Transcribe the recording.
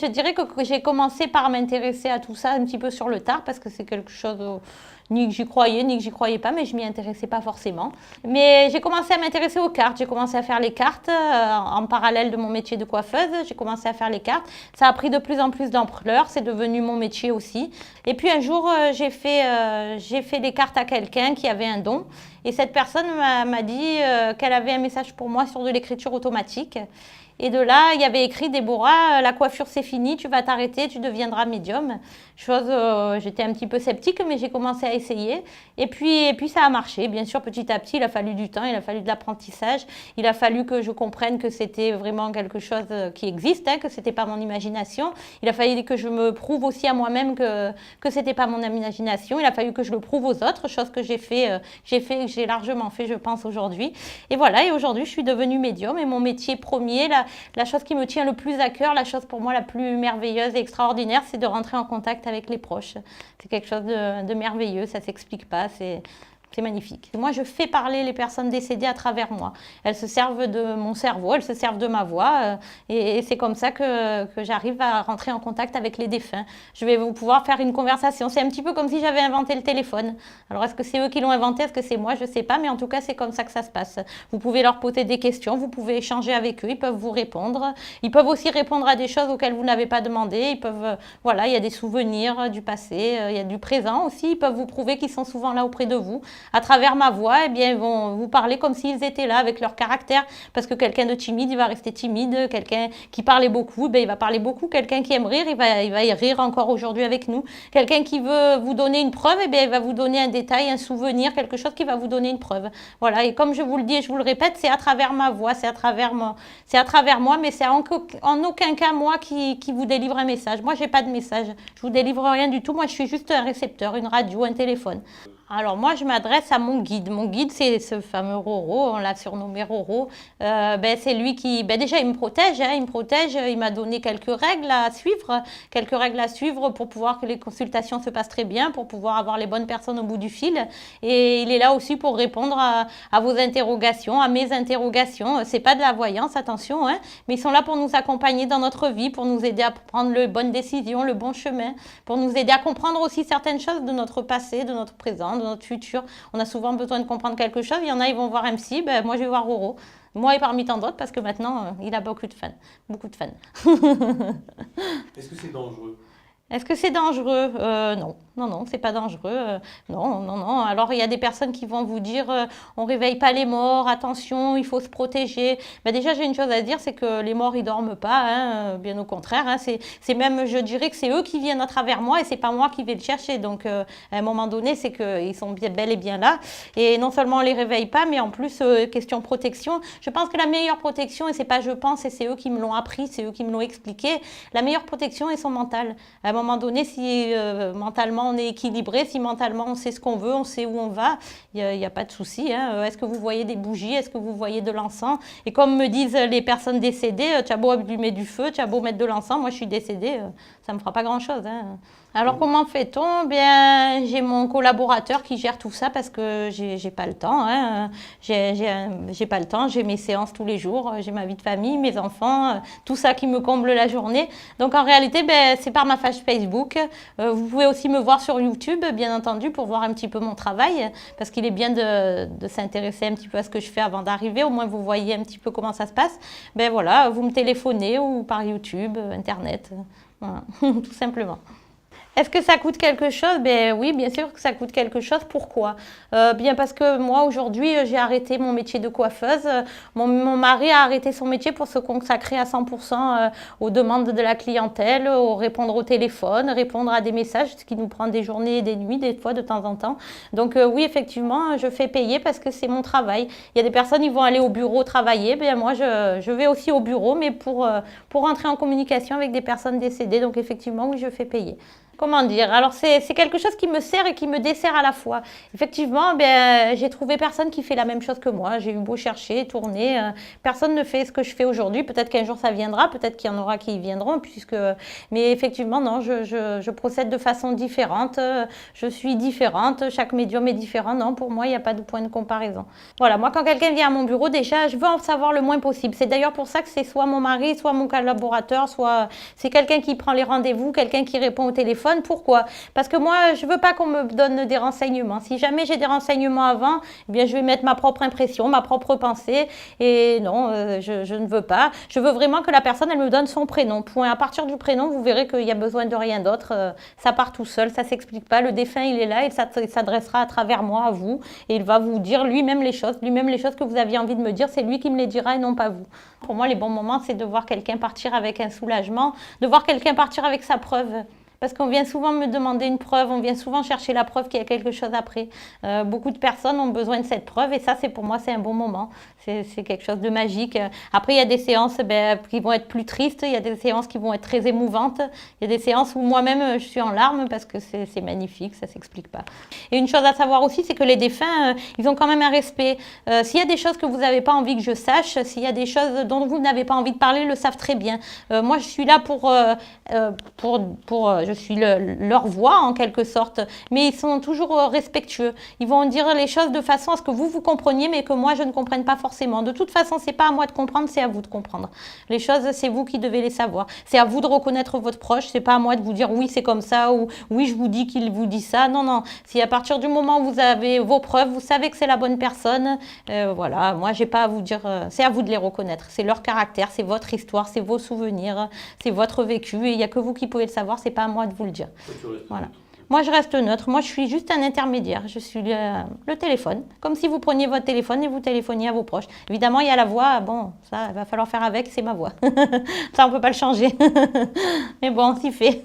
Je dirais que j'ai commencé par m'intéresser à tout ça un petit peu sur le tard parce que c'est quelque chose ni que j'y croyais ni que j'y croyais pas, mais je m'y intéressais pas forcément. Mais j'ai commencé à m'intéresser aux cartes, j'ai commencé à faire les cartes en parallèle de mon métier de coiffeuse, j'ai commencé à faire les cartes. Ça a pris de plus en plus d'ampleur, c'est devenu mon métier aussi. Et puis un jour, j'ai fait des cartes à quelqu'un qui avait un don. Et cette personne m'a dit qu'elle avait un message pour moi sur de l'écriture automatique. Et de là, il y avait écrit: Déborah, la coiffure c'est fini, tu vas t'arrêter, tu deviendras médium. J'étais un petit peu sceptique, mais j'ai commencé à essayer. Et puis ça a marché. Bien sûr, petit à petit, il a fallu du temps, il a fallu de l'apprentissage. Il a fallu que je comprenne que c'était vraiment quelque chose qui existe, que ce n'était pas mon imagination. Il a fallu que je me prouve aussi à moi-même que ce n'était pas mon imagination. Il a fallu que je le prouve aux autres, chose que j'ai largement fait, je pense, aujourd'hui. Et voilà, et aujourd'hui, je suis devenue médium. Et mon métier premier, la chose qui me tient le plus à cœur, la chose pour moi la plus merveilleuse et extraordinaire, c'est de rentrer en contact avec les proches. C'est quelque chose de merveilleux, ça ne s'explique pas, c'est magnifique. Moi, je fais parler les personnes décédées à travers moi. Elles se servent de mon cerveau, elles se servent de ma voix. Et c'est comme ça que j'arrive à rentrer en contact avec les défunts. Je vais pouvoir faire une conversation. C'est un petit peu comme si j'avais inventé le téléphone. Alors, est-ce que c'est eux qui l'ont inventé? Est-ce que c'est moi? Je ne sais pas. Mais en tout cas, c'est comme ça que ça se passe. Vous pouvez leur poser des questions. Vous pouvez échanger avec eux. Ils peuvent vous répondre. Ils peuvent aussi répondre à des choses auxquelles vous n'avez pas demandé. Ils peuvent, voilà, il y a des souvenirs du passé. Il y a du présent aussi. Ils peuvent vous prouver qu'ils sont souvent là auprès de vous. À travers ma voix, eh bien, ils vont vous parler comme s'ils étaient là avec leur caractère. Parce que quelqu'un de timide, il va rester timide. Quelqu'un qui parlait beaucoup, ben, il va parler beaucoup. Quelqu'un qui aime rire, il va y rire encore aujourd'hui avec nous. Quelqu'un qui veut vous donner une preuve, eh bien, il va vous donner un détail, un souvenir, quelque chose qui va vous donner une preuve. Voilà, et comme je vous le dis et je vous le répète, c'est à travers ma voix, c'est à travers moi, mais c'est en aucun cas moi qui vous délivre un message. Moi, j'ai pas de message. Je vous délivre rien du tout. Moi, je suis juste un récepteur, une radio, un téléphone. Alors moi, je m'adresse à mon guide. Mon guide, c'est ce fameux Roro, on l'a surnommé Roro. C'est lui qui, déjà, il me protège. Il m'a donné quelques règles à suivre pour pouvoir que les consultations se passent très bien, pour pouvoir avoir les bonnes personnes au bout du fil. Et il est là aussi pour répondre à vos interrogations, à mes interrogations. C'est pas de la voyance, attention, mais ils sont là pour nous accompagner dans notre vie, pour nous aider à prendre les bonnes décisions, le bon chemin, pour nous aider à comprendre aussi certaines choses de notre passé, de notre présent, de notre futur. On a souvent besoin de comprendre quelque chose. Il y en a, ils vont voir un psy. Moi, je vais voir Roro. Moi et parmi tant d'autres, parce que maintenant, il a beaucoup de fans. Beaucoup de fans. Est-ce que c'est dangereux? Est-ce que c'est dangereux? Non. Non, c'est pas dangereux. Non. Alors, il y a des personnes qui vont vous dire on réveille pas les morts, attention, il faut se protéger. Déjà, j'ai une chose à dire, c'est que les morts, ils dorment pas, bien au contraire. C'est même, je dirais que c'est eux qui viennent à travers moi et c'est pas moi qui vais le chercher. Donc, à un moment donné, c'est qu'ils sont bel et bien là. Et non seulement on les réveille pas, mais en plus, question protection. Je pense que la meilleure protection, et c'est pas je pense, et c'est eux qui me l'ont appris, c'est eux qui me l'ont expliqué, la meilleure protection est son mental. À un moment donné, si mentalement, on est équilibré, si mentalement on sait ce qu'on veut, on sait où on va, il n'y a pas de souci. Est-ce que vous voyez des bougies? Est-ce que vous voyez de l'encens? Et comme me disent les personnes décédées, tu as beau allumer du feu, tu as beau mettre de l'encens, moi je suis décédée, ça ne me fera pas grand-chose. Alors comment fait-on? J'ai mon collaborateur qui gère tout ça parce que j'ai pas le temps. J'ai pas le temps, j'ai mes séances tous les jours, j'ai ma vie de famille, mes enfants, tout ça qui me comble la journée. Donc en réalité, c'est par ma page Facebook. Vous pouvez aussi me voir sur YouTube, bien entendu, pour voir un petit peu mon travail, parce qu'il est bien de s'intéresser un petit peu à ce que je fais avant d'arriver. Au moins, vous voyez un petit peu comment ça se passe. Voilà, vous me téléphonez ou par YouTube, Internet, voilà, tout simplement. Est-ce que ça coûte quelque chose? Oui, bien sûr que ça coûte quelque chose. Pourquoi? Bien parce que moi, aujourd'hui, j'ai arrêté mon métier de coiffeuse. Mon mari a arrêté son métier pour se consacrer à 100% aux demandes de la clientèle, répondre au téléphone, répondre à des messages, ce qui nous prend des journées et des nuits, des fois, de temps en temps. Donc oui, effectivement, je fais payer parce que c'est mon travail. Il y a des personnes, ils vont aller au bureau travailler. Moi, je vais aussi au bureau, mais pour entrer en communication avec des personnes décédées. Donc effectivement, oui, je fais payer. Comment dire? Alors, c'est quelque chose qui me sert et qui me dessert à la fois. Effectivement, ben, j'ai trouvé personne qui fait la même chose que moi. J'ai eu beau chercher, tourner. Personne ne fait ce que je fais aujourd'hui. Peut-être qu'un jour ça viendra, peut-être qu'il y en aura qui y viendront, mais effectivement, non, je procède de façon différente. Je suis différente. Chaque médium est différent. Non, pour moi, il n'y a pas de point de comparaison. Voilà, moi, quand quelqu'un vient à mon bureau, déjà, je veux en savoir le moins possible. C'est d'ailleurs pour ça que c'est soit mon mari, soit mon collaborateur, soit c'est quelqu'un qui prend les rendez-vous, quelqu'un qui répond au téléphone. Pourquoi? Parce que moi, je veux pas qu'on me donne des renseignements. Si jamais j'ai des renseignements avant, eh bien, je vais mettre ma propre impression, ma propre pensée. Et non, je ne veux pas. Je veux vraiment que la personne, elle me donne son prénom. Point. À partir du prénom, vous verrez qu'il y a besoin de rien d'autre. Ça part tout seul, ça s'explique pas. Le défunt, il est là, il s'adressera à travers moi à vous. Et il va vous dire lui-même les choses que vous aviez envie de me dire. C'est lui qui me les dira et non pas vous. Pour moi, les bons moments, c'est de voir quelqu'un partir avec un soulagement, de voir quelqu'un partir avec sa preuve. Parce qu'on vient souvent me demander une preuve, on vient souvent chercher la preuve qu'il y a quelque chose après. Beaucoup de personnes ont besoin de cette preuve et ça, pour moi, c'est un bon moment. C'est quelque chose de magique. Après, il y a des séances qui vont être plus tristes, il y a des séances qui vont être très émouvantes, il y a des séances où moi-même, je suis en larmes parce que c'est magnifique, ça ne s'explique pas. Et une chose à savoir aussi, c'est que les défunts, ils ont quand même un respect. S'il y a des choses que vous n'avez pas envie que je sache, s'il y a des choses dont vous n'avez pas envie de parler, ils le savent très bien. Moi, je suis là je suis leur voix en quelque sorte, mais ils sont toujours respectueux. Ils vont dire les choses de façon à ce que vous compreniez, mais que moi je ne comprenne pas forcément. De toute façon, c'est pas à moi de comprendre, c'est à vous de comprendre. Les choses, c'est vous qui devez les savoir. C'est à vous de reconnaître votre proche. C'est pas à moi de vous dire oui c'est comme ça ou oui je vous dis qu'il vous dit ça. Non non. Si à partir du moment où vous avez vos preuves, vous savez que c'est la bonne personne. Voilà. Moi j'ai pas à vous dire. C'est à vous de les reconnaître. C'est leur caractère, c'est votre histoire, c'est vos souvenirs, c'est votre vécu et il y a que vous qui pouvez le savoir. C'est pas à moi de vous le dire. Voilà. Moi, je reste neutre. Moi, je suis juste un intermédiaire. Je suis le téléphone. Comme si vous preniez votre téléphone et vous téléphoniez à vos proches. Évidemment, il y a la voix. Bon, ça, il va falloir faire avec. C'est ma voix. Ça, on ne peut pas le changer. Mais bon, on s'y fait.